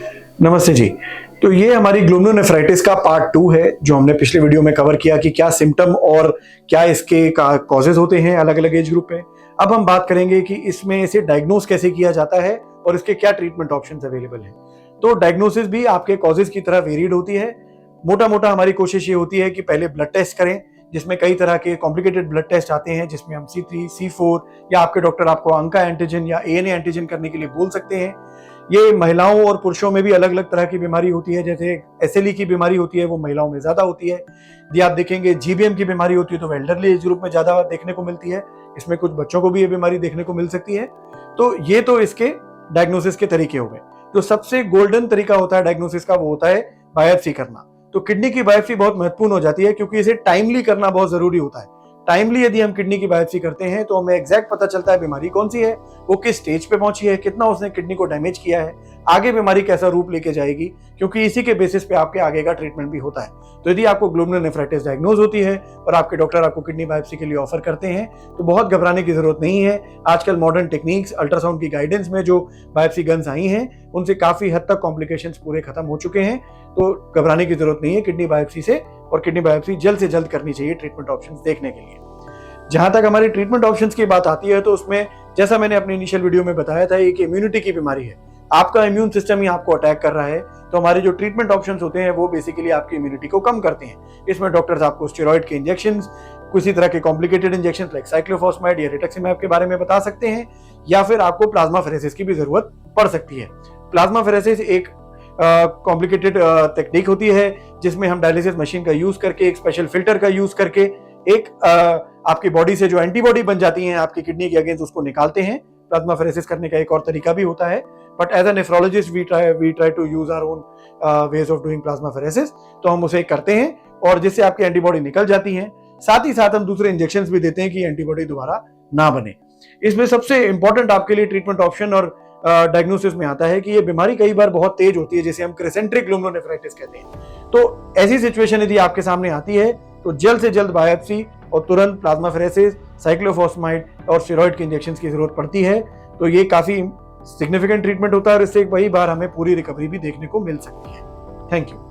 नमस्ते जी। तो ये हमारी ग्लोमेरुलोनेफ्राइटिस का पार्ट 2 है, जो हमने पिछले वीडियो में कवर किया कि क्या सिम्टम और क्या इसके कॉजेज होते हैं अलग अलग एज ग्रुप में। अब हम बात करेंगे कि इसमें इसे डायग्नोस कैसे किया जाता है और इसके क्या ट्रीटमेंट ऑप्शंस अवेलेबल हैं। तो डायग्नोसिस भी आपके कॉजेज की तरह वेरिड होती है। मोटा मोटा हमारी कोशिश ये होती है कि पहले ब्लड टेस्ट करें, जिसमें कई तरह के कॉम्प्लिकेटेड ब्लड टेस्ट आते हैं, जिसमें हम C3, C4 या आपके डॉक्टर आपको अंका एंटीजन या ANA एंटीजन करने के लिए बोल सकते हैं। ये महिलाओं और पुरुषों में भी अलग अलग तरह की बीमारी होती है। जैसे SLE की बीमारी होती है, वो महिलाओं में ज्यादा होती है। यदि आप देखेंगे GBM की बीमारी होती है तो एल्डरली एज ग्रुप में ज्यादा देखने को मिलती है। इसमें कुछ बच्चों को भी ये बीमारी देखने को मिल सकती है। तो ये तो इसके डायग्नोसिस के तरीके हो गए। जो सबसे गोल्डन तरीका होता है डायग्नोसिस का, वो होता है बायोप्सी करना। तो किडनी की बायोप्सी बहुत महत्वपूर्ण हो जाती है, क्योंकि इसे टाइमली करना बहुत जरूरी होता है। टाइमली यदि हम किडनी की बायोप्सी करते हैं तो हमें एग्जैक्ट पता चलता है बीमारी कौन सी है, वो किस स्टेज पे पहुंची है, कितना उसने किडनी को डैमेज किया है, आगे बीमारी कैसा रूप लेके जाएगी, क्योंकि इसी के बेसिस पे आपके आगे का ट्रीटमेंट भी होता है। तो यदि आपको ग्लोमेरुलोनेफ्राइटिस डायग्नोज होती है और आपके डॉक्टर आपको किडनी बायोप्सी के लिए ऑफर करते हैं, तो बहुत घबराने की जरूरत नहीं है। आजकल मॉडर्न टेक्निक्स, अल्ट्रासाउंड की गाइडेंस में जो बायोप्सी गन्स आई हैं, उनसे काफी हद तक कॉम्प्लिकेशंस पूरे खत्म हो चुके हैं। तो घबराने की जरूरत नहीं है किडनी बायोप्सी से, और किडनी बायोप्सी जल्द से जल्द करनी चाहिए ट्रीटमेंट ऑप्शंस देखने के लिए। जहां तक हमारी ट्रीटमेंट ऑप्शंस की बात आती है, तो उसमें जैसा मैंने अपने इनिशियल वीडियो में बताया था, एक इम्यूनिटी की बीमारी है। आपका इम्यून सिस्टम ही आपको अटैक कर रहा है। तो हमारे जो ट्रीटमेंट ऑप्शंस होते हैं वो बेसिकली आपकी इम्यूनिटी को कम करते हैं। इसमें डॉक्टर्स आपको स्टेरॉइड के इंजेक्शंस, किसी तरह के कॉम्प्लिकेटेड इंजेक्शंस लाइक साइक्लोफॉस्फेट या रिटक्सिमैब के बारे में बता सकते हैं, या फिर आपको प्लाज्माफेरेसिस की भी जरूरत पड़ सकती है। प्लाज्माफेरेसिस एक कॉम्प्लिकेटेड टेक्निक होती है, जिसमें हम डायलिसिस मशीन का यूज करके, एक स्पेशल फिल्टर का यूज करके, एक आपकी बॉडी से जो एंटीबॉडी बन जाती हैं आपकी किडनी के अगेंस्ट, उसको निकालते हैं। प्लाज्माफेरेसिस करने का एक और तरीका भी होता है, but as a nephrologist we try to use our own ways of doing plasmapheresis. तो हम उसे करते हैं, और जिससे आपकी एंटीबॉडी निकल जाती है। साथ ही साथ हम दूसरे इंजेक्शंस भी देते हैं कि एंटीबॉडी दोबारा ना बने। इसमें सबसे इंपॉर्टेंट आपके लिए ट्रीटमेंट ऑप्शन और डायग्नोसिस में आता है कि ये बीमारी कई बार बहुत तेज होती है, जिसे हम क्रिसेंट्रिक ग्लोमेरुलोनेफ्राइटिस कहते हैं। तो ऐसी सिचुएशन यदि आपके सामने आती है, तो जल्द से जल्द बायोप्सी और तुरंत प्लाज्माफेरेसिस, साइक्लोफॉस्फेट और स्टेरॉइड के इंजेक्शंस की जरूरत पड़ती है। तो ये काफी सिग्निफिकेंट ट्रीटमेंट होता है, और इससे कई बार हमें पूरी रिकवरी भी देखने को मिल सकती है। Thank you.